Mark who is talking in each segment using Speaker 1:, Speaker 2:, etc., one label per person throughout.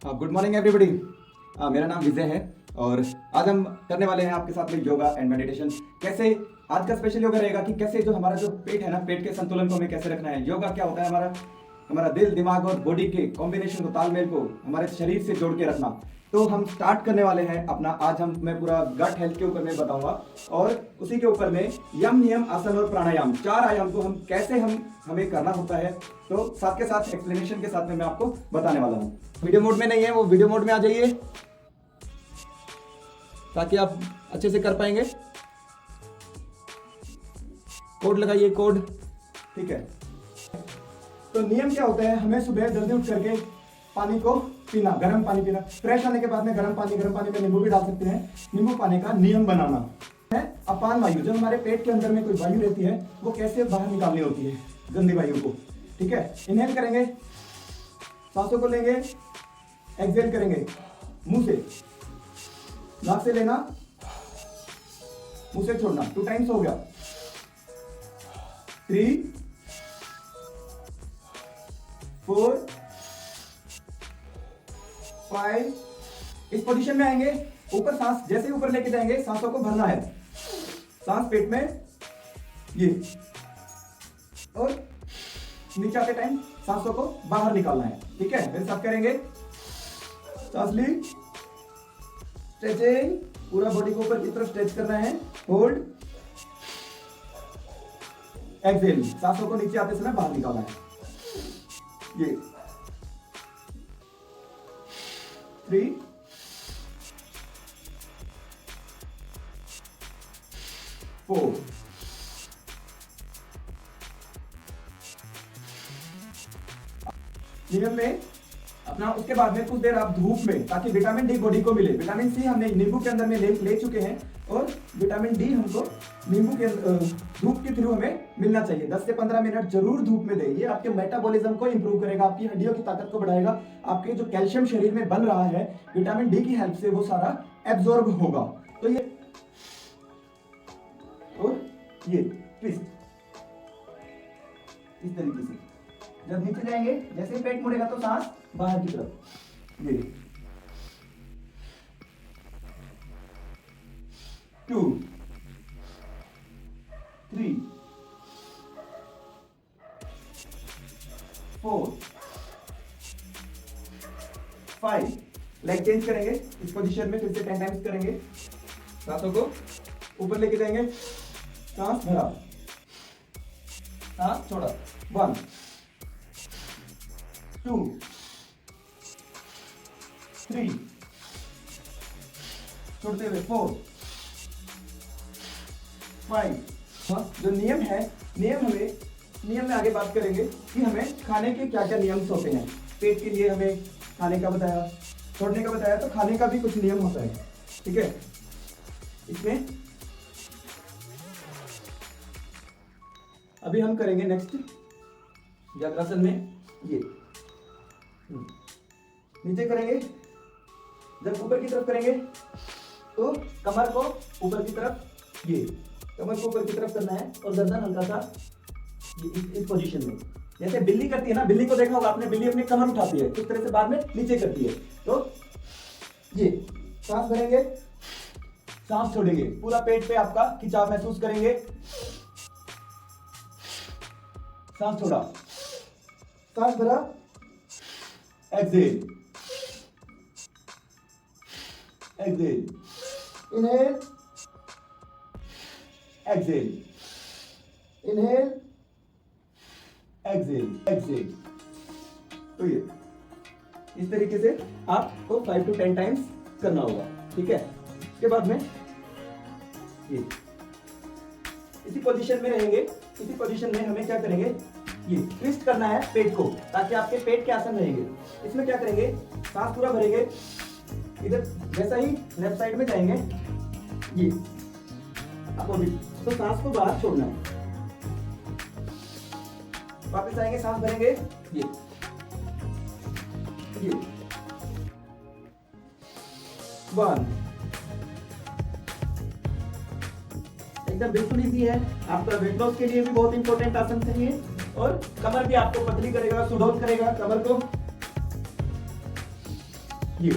Speaker 1: Good morning everybody. मेरा नाम विजय है और आज हम करने वाले हैं आपके साथ में योगा एंड मेडिटेशन। कैसे आज का स्पेशल योगा रहेगा कि कैसे जो हमारा जो पेट है ना, पेट के संतुलन को हमें कैसे रखना है। योगा क्या होता है, हमारा दिल दिमाग और बॉडी के कॉम्बिनेशन को, तालमेल को हमारे शरीर से जोड़ के रखना। तो हम स्टार्ट करने वाले हैं अपना आज मैं पूरा गट हेल्थ के ऊपर में बताऊंगा और उसी के ऊपर में यम नियम आसन और प्राणायाम 4 आयाम को हमें करना होता है। तो साथ के साथ एक्सप्लेनेशन के साथ में मैं आपको बताने वाला हूँ। वीडियो मोड में नहीं है, वो वीडियो मोड में आ जाइए ताकि आप अच्छे से कर पाएंगे। कोड लगाइए, कोड, ठीक है। तो नियम क्या होता है, हमें सुबह जल्दी उठ करके पानी को पीना, गर्म पानी पीना। फ्रेश आने के बाद में गर्म पानी में नींबू भी डाल सकते हैं। नींबू पानी का नियम बनाना है। अपान वायु, जब हमारे पेट के अंदर में कोई वायु रहती है वो कैसे बाहर निकालनी होती है, गंदी वायु को, ठीक है। इनहेल करेंगे, सांसों को लेंगे, एक्सहेल करेंगे मुंह से, नाक से लेना, मुंह से छोड़ना। 2 टाइम्स हो गया। 3 4 5। इस पोजीशन में आएंगे, ऊपर सांस जैसे ही ऊपर लेके जाएंगे सांसों को भरना है। सांस पेट में ये, और नीचे आते टाइम सांसों को बाहर निकालना है, ठीक है। फिर साथ करेंगे, सांस ली, स्ट्रेचिंग, पूरा बॉडी को ऊपर की तरफ स्ट्रेच करना है। होल्ड, एक्सहेल, सांसों को नीचे आते समय बाहर निकालना है। ये 3 4 नियम में अपना। उसके बाद में कुछ देर आप धूप में, ताकि विटामिन डी बॉडी को मिले। विटामिन सी हमने नींबू के अंदर में ले चुके हैं और विटामिन डी हमको नींबू के धूप के थ्रू हमें मिलना चाहिए। 10 से 15 मिनट जरूर धूप में दें। ये आपके मेटाबॉलिज्म को इंप्रूव करेगा, आपकी हड्डियों की ताकत को बढ़ाएगा। आपके जो कैल्शियम शरीर में बन रहा है विटामिन डी की हेल्प से वो सारा एब्जॉर्ब होगा। तो ये और ये ट्विस्ट इस तरीके से जब नीचे जाएंगे, जैसे ही पेट मुड़ेगा तो सांस बाहर की तरफ। ये 2 3 4 5। लेग चेंज करेंगे इस पोजीशन में, फिर से 10 टाइम्स करेंगे। सांसों को ऊपर लेके जाएंगे, सांस भरा, सांस छोड़ा। 1 2 3 छोड़ते हुए 4 5। जो नियम है, नियम में आगे बात करेंगे कि हमें खाने के क्या क्या नियम होते हैं। पेट के लिए हमें खाने का बताया, छोड़ने का बताया, तो खाने का भी कुछ नियम होता है, ठीक है। इसमें अभी हम करेंगे नेक्स्ट व्याघ्रासन में। ये नीचे करेंगे, जब ऊपर की तरफ करेंगे तो कमर को ऊपर की तरफ, ये कमर को ऊपर की तरफ करना है और गर्दन हल्का सा इस पोजीशन में, जैसे बिल्ली करती है ना। बिल्ली को देखा होगा आपने, बिल्ली अपनी कमर उठाती है, इस तरह से बाद में नीचे करती है। तो ये सांस भरेंगे, सांस छोड़ेंगे, पूरा पेट पे आपका खिंचाव महसूस करेंगे। सांस छोड़ा, सांस भरा, exhale, exhale, inhale, exhale, inhale, exhale, exhale. तो ये इस तरीके से आपको 5 to 10 टाइम्स करना होगा, ठीक है। इसके बाद में ये इसी पोजीशन में रहेंगे। इसी पोजीशन में हमें क्या करेंगे, ये ट्विस्ट करना है पेट को, ताकि आपके पेट के आसन रहेंगे। इसमें क्या करेंगे, सांस पूरा भरेंगे, इधर जैसा ही लेफ्ट साइड में जाएंगे, ये अपोजिट, तो सांस को बाहर छोड़ना है। वापस आएंगे, सांस भरेंगे, ये 1। एकदम बिल्कुल इजी है। आपका वेट लॉस के लिए भी बहुत इंपॉर्टेंट आसन है ये, और कमर भी आपको पतली करेगा, सुडौल करेगा कमर को। ये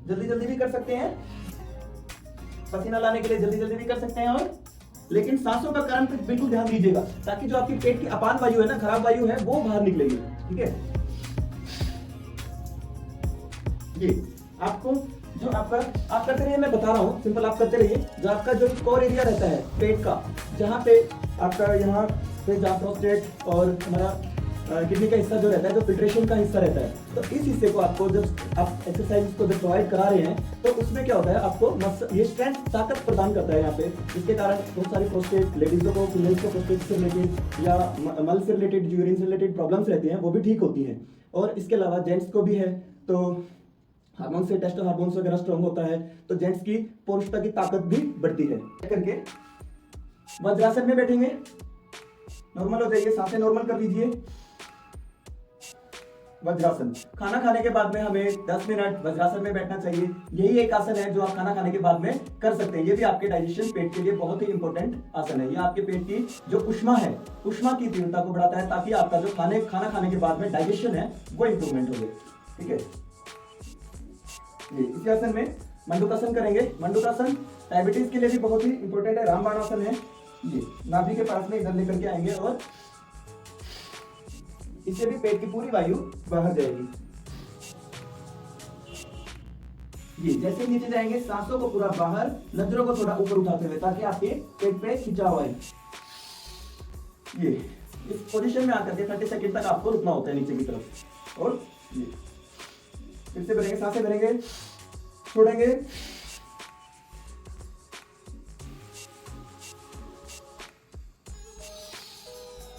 Speaker 1: जल्दी जल्दी भी कर सकते हैं, पसीना लाने के लिए जल्दी जल्दी भी कर सकते हैं, और लेकिन सांसों का कारण पे बिल्कुल ध्यान दीजिएगा ताकि जो आपकी पेट की अपान वायु है ना, खराब वायु है, वो बाहर निकलेगी। ठीक है, ये आपको जो आपका आप करते रहिए, मैं बता रहा हूँ, सिंपल आप करते रहिए। जो आपका जो कोर एरिया रहता है पेट का, जहाँ पे आपका यहाँ पे जहाँ प्रोस्टेट और हमारा किडनी का हिस्सा जो रहता है, जो फिल्ट्रेशन का हिस्सा रहता है, तो इस हिस्से को आपको जब आप एक्सरसाइज को जब प्रोवाइड करा रहे हैं तो उसमें क्या होता है, आपको ये स्ट्रेंथ ताकत प्रदान करता है यहाँ पे, जिसके कारण बहुत सारी प्रोस्टेट लेडीजों को, फीमेल्स को प्रोस्टेट से रिलेटेड या मल से रिलेटेड, यूरिन से रिलेटेड प्रॉब्लम्स रहती हैं, वो भी ठीक होती हैं। और इसके अलावा जेंट्स को भी है, तो हार्मोन से टेस्ट हार्मोन्स वगैरह स्ट्रॉन्ग होता है, तो जेंट्स की पुरुषता की ताकत भी बढ़ती है। करके वज्रासन में बैठेंगे, नॉर्मल हो जाइए, सांसें नॉर्मल कर लीजिए। वज्रासन, खाना खाने के बाद में हमें 10 मिनट वज्रासन में बैठना चाहिए। यही एक आसन है जो आप खाना खाने के बाद में कर सकते हैं। ये भी आपके डाइजेशन, पेट के लिए बहुत ही इंपॉर्टेंट आसन है। ये आपके पेट की जो उष्मा है, उष्मा की तीव्रता को बढ़ाता है, ताकि आपका जो खाना खाने के बाद में डाइजेशन है वो इंप्रूवमेंट हो जाए। ठीक है, इसी आसन में मंडूकासन करेंगे। मंडूकासन डायबिटीज के लिए भी बहुत ही इंपॉर्टेंट है। रामबाण आसन है, ये नाभि के पास में इधर लेकर के आएंगे और इससे भी पेट की पूरी वायु बाहर जाएगी। ये जैसे नीचे जाएंगे, सांसों को पूरा बाहर, नजरों को थोड़ा ऊपर उठाते हुए, ताकि आपके पेट पे खिंचाव आए। ये इस पोजीशन में आकर के 30 सेकंड तक आपको रुकना होता है नीचे की तरफ। और ये फिर से भरेंगे, सांसें भरेंगे, छोड़ेंगे,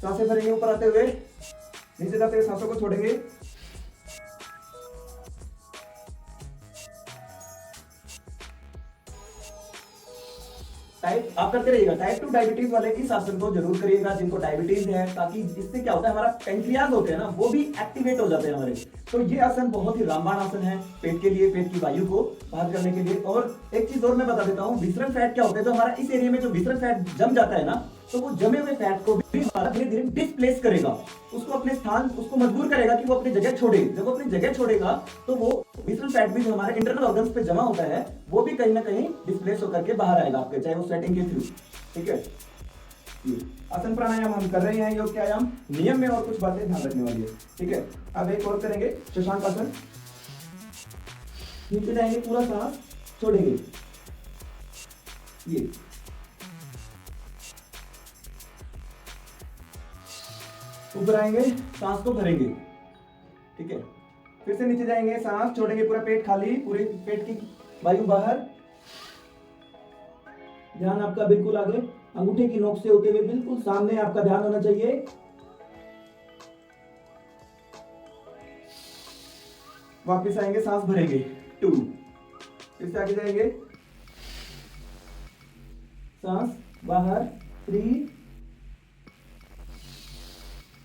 Speaker 1: सांसें भरेंगे, ऊपर आते हुए, नीचे जाते हुए सांसों को छोड़ेंगे। टाइप आप करते रहिएगा। टाइप 2 डायबिटीज वाले इस आसन को जरूर करिएगा, जिनको डायबिटीज है, ताकि इससे क्या होता है, हमारा पेंक्रियाज होते हैं ना, वो भी एक्टिवेट हो जाते हैं हमारे। तो ये आसन बहुत ही रामबाण आसन है पेट के लिए, पेट की वायु को बाहर करने के लिए। और एक चीज और मैं बता देता हूँ, विसरण फैट क्या होता है, जो हमारा इस एरिया में जो विसरण फैट जम जाता है ना, तो वो जमे हुए फैट को भी हमारा धीरे धीरे डिस्प्लेस करेगा, उसको अपने स्थान, उसको मजबूर करेगा कि वो अपनी जगह छोड़े। जब वो अपनी जगह छोड़ेगा तो वो विसरल फैट भी जो हमारे इंटरनल ऑर्गन्स पे जमा होता है, वो भी कहीं ना कहीं डिस्प्लेस होकर के बाहर आएगा आपके, चाहे वो स्वेटिंग के थ्रू। ठीक है, आसन प्राणायाम हम कर रहे हैं, योग के आयाम नियम में और कुछ बातें ध्यान रखने वाली है। ठीक है, अब एक और करेंगे, शशांक आसन। नीचे जाएंगे, पूरा सांस छोड़ेंगे, ये ऊपर आएंगे, सांस को भरेंगे। ठीक है, फिर से नीचे जाएंगे, सांस छोड़ेंगे, पूरा पेट खाली, पूरे पेट की वायु बाहर। ध्यान आपका बिल्कुल आगे, अंगूठे की नोक से होते हुए बिल्कुल सामने आपका ध्यान होना चाहिए। वापस आएंगे, सांस भरेंगे, 2, फिर से आगे जाएंगे, सांस बाहर, 3,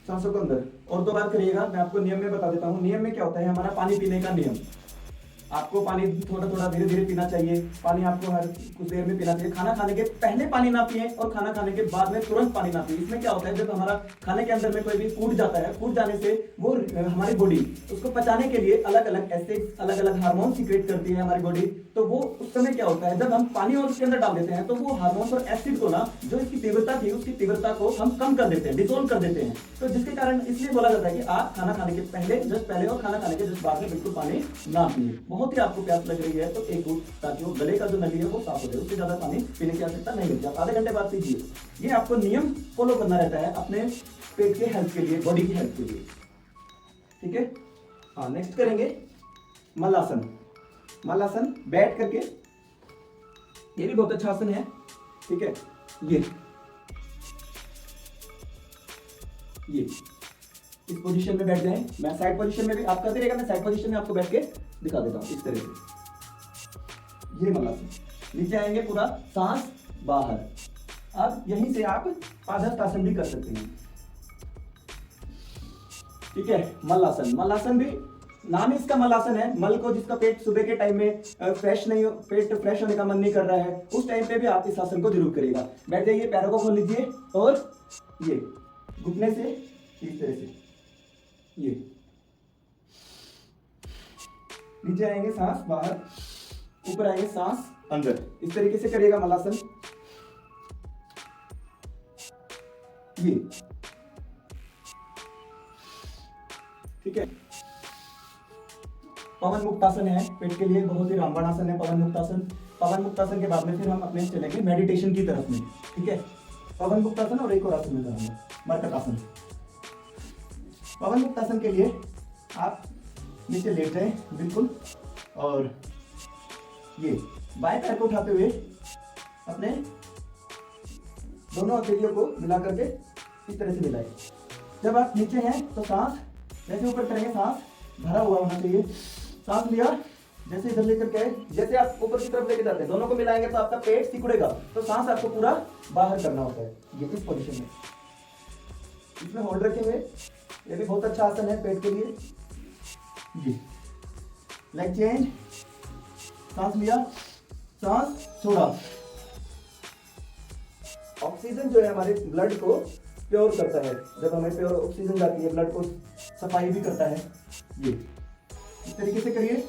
Speaker 1: सांसों को अंदर, और 2 बार करिएगा। मैं आपको नियम में बता देता हूँ। नियम में क्या होता है, हमारा पानी पीने का नियम। आपको पानी थोड़ा थोड़ा धीरे धीरे पीना चाहिए। पानी आपको हर कुछ देर में पीना चाहिए। खाना खाने के पहले पानी ना पिए और खाना खाने के बाद में तुरंत पानी ना पिए। इसमें क्या होता है, जब हमारा खाने के अंदर में कोई भी फूड जाता है, फूड जाने से वो हमारी बॉडी उसको पचाने के लिए अलग अलग एसिड्स, अलग अलग हार्मोन सीक्रेट करती है हमारी बॉडी। तो वो उस समय क्या होता है, जब हम पानी और उसके अंदर डाल देते हैं, तो वो हार्मोन्स और एसिड को ना, जो इसकी तीव्रता थी, उसकी तीव्रता को हम कम कर देते हैं, डिसोल्व कर देते हैं। तो जिसके कारण इसलिए बोला जाता है कि आप खाना खाने के पहले, जस्ट पहले और खाना खाने के जस्ट बाद में बिल्कुल पानी ना पिए। बहुत ही आपको प्यास लग रही है तो एक घूंट, ताकि वो गले का जो नली है वो साफ हो जाए। उससे ज्यादा पानी पीने की आवश्यकता नहीं होती। आप आधे घंटे बाद पीजिए। ये आपको नियम फॉलो करना रहता है अपने पेट के हेल्थ के लिए, बॉडी की हेल्थ के लिए। ठीक है, हाँ, नेक्स्ट करेंगे मलासन। मलासन बैठ करके, ये भी बहुत अच्छा आसन है। ठीक है, ये इस पोजीशन में बैठ जाएं। मैं साइड पोजीशन में भी, आप करते रहेगा, मैं साइड पोजीशन में आपको बैठ के दिखा देता हूं इस तरह से। ये मलासन। नीचे आएंगे, पूरा सांस बाहर। अब यहीं से आप पादहस्तासन भी कर सकते हैं। ठीक है, मलासन। मलासन भी नाम ही इसका मलासन है। मल को, जिसका पेट सुबह के टाइम में फ्रेश नहीं हो, पेट फ्रेश होने का मन नहीं कर रहा है, उस टाइम पे भी आप इस आसन को जरूर करिएगा। बैठ जाइए, पैरों को खोल लीजिए और ये घुटने से इस तरह से, ये नीचे आएंगे सांस बाहर, ऊपर आएंगे सांस अंदर। इस तरीके से करिएगा मलासन। ये ठीक है। पवन मुक्तासन है पेट के लिए, बहुत ही रामबाण आसन है पवन मुक्तासन। पवन मुक्तासन के बाद में फिर हम अपने चलेंगे मेडिटेशन की तरफ में, ठीक है। पवन मुक्तासन और एक और आसन में करेंगे, मरकट आसन। पवन मुक्तासन के लिए आप नीचे लेट जाए बिल्कुल, और ये बाएं पैर को उठाते हुए अपने दोनों हथेलियों को मिला करके इस तरह से मिलाए। जब आप नीचे हैं तो सांस जैसे ऊपर करेंगे, सांस भरा हुआ होना चाहिए। सांस लिया, जैसे इधर लेकर के जैसे आप ऊपर की तरफ लेके जाते हैं, दोनों को मिलाएंगे तो आपका पेट सिकुड़ेगा, तो सांस आपको पूरा बाहर करना होता है। ये इस पोजीशन में, इसमें होल्ड रखे हुए, ये भी बहुत अच्छा आसन है पेट के लिए। जी, लेग चेंज, सांस लिया, सांस छोड़ा। ऑक्सीजन जो है हमारे ब्लड को प्योर करता है, जब हमें प्योर ऑक्सीजन जाती है ब्लड को सफाई भी करता है। ये इस तरीके से करिए।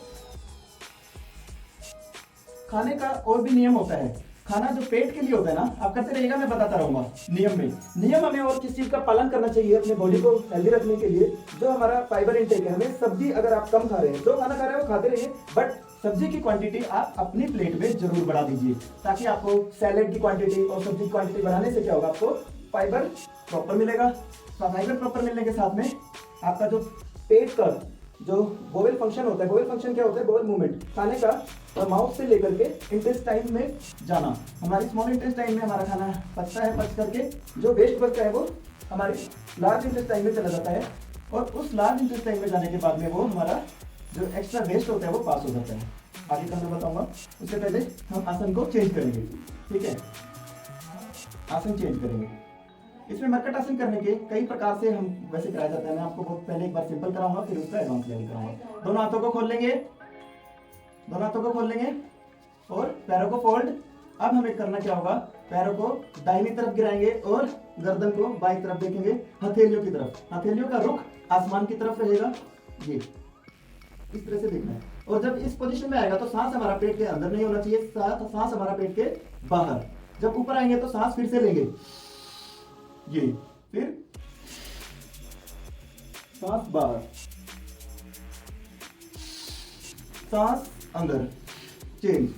Speaker 1: खाने का और भी नियम होता है, खाना जो पेट के लिए होता है ना, आप करते रहिएगा, मैं बताता रहूंगा नियम में। नियम हमें और किस चीज का पालन करना चाहिए अपने बॉडी को हेल्दी रखने के लिए, जो हमारा फाइबर इंटेक है। हमें सब्जी अगर आप कम खा रहे हैं, जो खाना खा रहे हैं वो खाते रहिए, बट सब्जी की क्वांटिटी आप अपनी प्लेट में जरूर बढ़ा दीजिए, ताकि आपको सैलेड की क्वांटिटी और सब्जी की क्वांटिटी बढ़ाने से क्या होगा, आपको फाइबर प्रॉपर मिलेगा। फाइबर प्रॉपर मिलने के साथ में आपका जो पेट का जो बोवेल फंक्शन होता है, बोवेल फंक्शन क्या होता है, बोवेल मूवमेंट, खाने का और माउथ से लेकर के इंटेस्टाइन में जाना। हमारी स्मॉल इंटेस्टाइन में हमारा खाना पचता है, पच करके जो वेस्ट बचता है वो हमारी लार्ज इंटेस्टाइन में चला जाता है, और उस लार्ज इंटेस्टाइन में जाने के बाद में वो हमारा जो एक्स्ट्रा वेस्ट होता है वो पास हो जाता है। आगे का मैं बताऊंगा, उससे पहले हम आसन को चेंज करेंगे, ठीक है। आसन चेंज करेंगे। इसमें मरकट आसन करने के कई प्रकार से हम वैसे कराया जाता है। मैं आपको बहुत पहले एक बार सिंपल कराऊंगा, फिर उसका एडवांस लेवल कराऊंगा। दोनों हाथों को खोल लेंगे, दोनों हाथों को खोल लेंगे और पैरों को फोल्ड। अब हमें करना क्या होगा, पैरों को दाहिनी तरफ गिराएंगे और गर्दन को बाईं तरफ देखेंगे, हथेलियों की तरफ। हथेलियों का रुख आसमान की तरफ रहेगा, ये इस तरह से देखना है। और जब इस पोजीशन में आएगा तो सांस हमारा पेट के अंदर नहीं होना चाहिए, सांस हमारा पेट के बाहर। जब ऊपर आएंगे तो सांस फिर से लेंगे, ये फिर सांस बाहर, सांस अंदर, चेंज।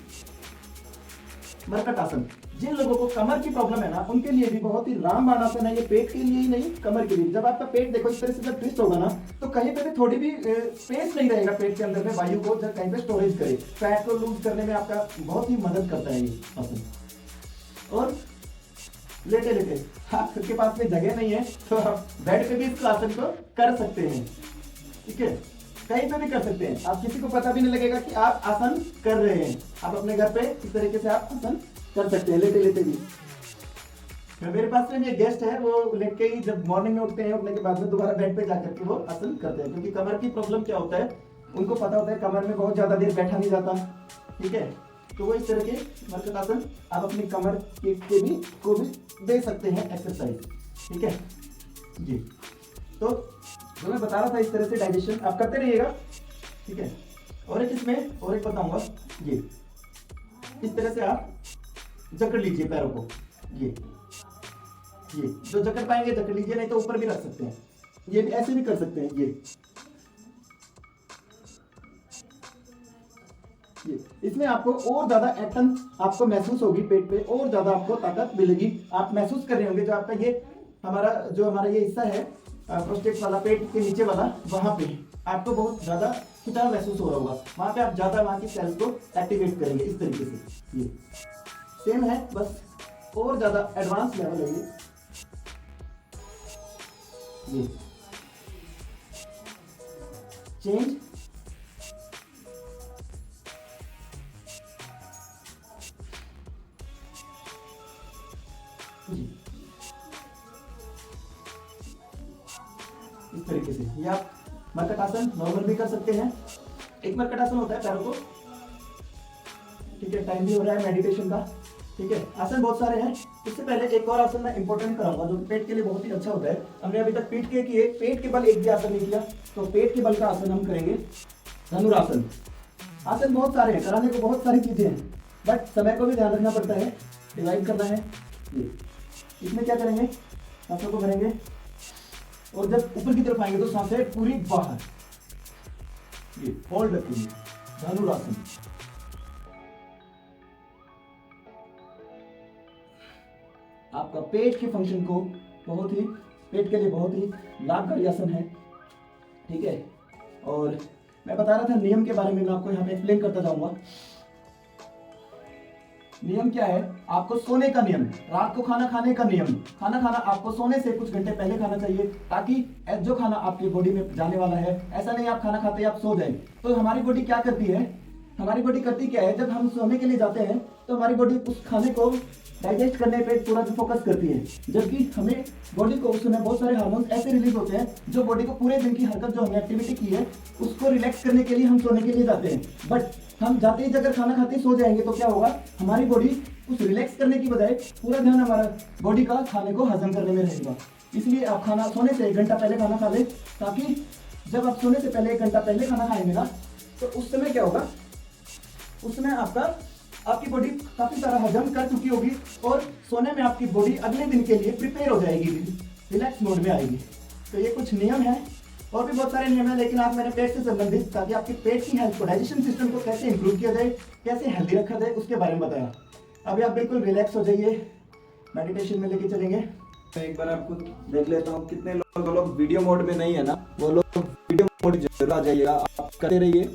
Speaker 1: मरकट आसन जिन लोगों को कमर की प्रॉब्लम है ना, उनके लिए भी बहुत ही रामबाण आसन है। ये पेट के लिए ही नहीं, कमर के लिए। जब आपका पेट देखो इस तरह से जब ट्विस्ट होगा ना, तो कहीं पे भी थोड़ी भी स्पेस नहीं रहेगा पेट के अंदर में वायु को, जब कहीं पे स्टोरेज करे। फैट को लूज करने में आपका बहुत ही मदद करता है ये आसन। और लेटे लेटे आपके पास में जगह नहीं है तो आप बेड पे भी इस आसन को कर सकते हैं, ठीक है। कहीं पे भी कर सकते हैं, आप किसी को पता भी नहीं लगेगा कि आप आसन कर रहे हैं। आप अपने घर पे इस तरीके से आप आसन कर सकते हैं, लेटे लेटे भी। तो मेरे पास में ये गेस्ट है, वो लेट के ही जब मॉर्निंग में उठते हैं, उठने के बाद में दोबारा बेड पे जाकर के वो आसन करते हैं। क्योंकि कमर की प्रॉब्लम क्या होता है, उनको पता होता है कमर में बहुत ज्यादा देर बैठा नहीं जाता, ठीक है। तो वो इस तरह के मरकट आसन आप अपनी कमर के भी को भी दे सकते हैं एक्सरसाइज, ठीक है जी। तो जो मैं बता रहा था, इस तरह से डाइजेशन आप करते रहिएगा, ठीक है। और एक इसमें और एक बताऊंगा, ये इस तरह से आप जकड़ लीजिए पैरों को, ये जो जकड़ पाएंगे जकड़ लीजिए, नहीं तो ऊपर भी रख सकते हैं, ये ऐसे भी कर सकते हैं। ये इसमें आपको और ज्यादा एक्शन आपको महसूस होगी, पेट पे और ज्यादा आपको ताकत मिलेगी। आप महसूस कर रहे होंगे जो आपका ये हमारा ये हिस्सा है प्रोस्टेट वाला, पेट के नीचे वाला, वहां पे आपको बहुत ज्यादा खिंचाव महसूस हो रहा होगा। वहां पे आप ज्यादा वहां की सेल्स को एक्टिवेट करेंगे इस तरीके से। ये सेम है, बस और ज्यादा एडवांस लेवल है ये। चेंज, इस तरीके से ये आप मरकट आसन नॉर्मल भी कर सकते हैं। एक मरकट आसन होता है पैरों को, ठीक है। टाइम भी हो रहा है मेडिटेशन का, ठीक है। आसन बहुत सारे हैं। इससे पहले एक और आसन मैं इंपॉर्टेंट कराऊंगा जो पेट के लिए बहुत ही अच्छा होता है। हमने अभी तक पेट के बल एक भी आसन नहीं किया, तो पेट के बल का आसन हम करेंगे धनुरासन।
Speaker 2: आसन बहुत सारे हैं, कराने को बहुत सारी चीजें हैं, बट समय को भी ध्यान रखना पड़ता है, डिवाइड करना है। ये इसमें क्या करेंगे, सांसों को भरेंगे और जब ऊपर की तरफ आएंगे तो सांसें पूरी बाहर, ये होल्ड रखेंगे, धनुरासन। आपका पेट के फंक्शन को बहुत ही, पेट के लिए बहुत ही लाभकारी आसन है, ठीक है। और मैं बता रहा था नियम के बारे में, मैं आपको यहाँ पे एक्सप्लेन करता जाऊंगा। नियम क्या है, आपको सोने का नियम, रात को खाना खाने का नियम। खाना खाना आपको सोने से कुछ घंटे पहले खाना चाहिए, ताकि जो खाना आपकी बॉडी में जाने वाला है, ऐसा नहीं आप खाना खाते आप सो जाए। तो हमारी बॉडी क्या करती है, हमारी बॉडी करती क्या है, जब हम सोने के लिए जाते हैं तो हमारी बॉडी उस खाने को डाइजेस्ट करने पे पूरा फोकस करती है, जबकि हमें बॉडी को उस समय बहुत सारे हार्मोन्स ऐसे रिलीज होते हैं जो बॉडी को पूरे दिन की हरकत जो हमने एक्टिविटी की है उसको रिलैक्स करने के लिए हम सोने के लिए जाते हैं। बट हम जाते ही अगर खाना खाते ही सो जाएंगे तो क्या होगा, हमारी बॉडी उस रिलैक्स करने की बजाय पूरा ध्यान हमारा बॉडी का खाने को हजम करने में रहेगा। इसलिए आप खाना सोने से 1 घंटा पहले खाना खा ले, ताकि जब आप सोने से पहले 1 घंटा पहले खाना खाएंगे ना, तो उस समय क्या होगा, उस समय आपकी बॉडी काफी सारा हजम कर चुकी होगी और सोने में आपकी बॉडी अगले दिन के लिए प्रिपेयर हो जाएगी, रिलैक्स मोड में आएगी। तो ये कुछ नियम है, और भी बहुत सारे नियम है, लेकिन आज मैंने पेट से संबंधित, ताकि आपके पेट की हेल्थ को, डाइजेशन सिस्टम को कैसे इंप्रूव किया जाए, कैसे हेल्दी रखा जाए, उसके बारे में बताया। अभी आप बिल्कुल रिलैक्स हो जाइए, मेडिटेशन में लेके चलेंगे।
Speaker 1: एक बार आपको देख लेता हूँ, कितने लोग वीडियो मोड में नहीं है ना, वो लोग वीडियो मोड जरूर आ जाइएगा, आप करते रहिए।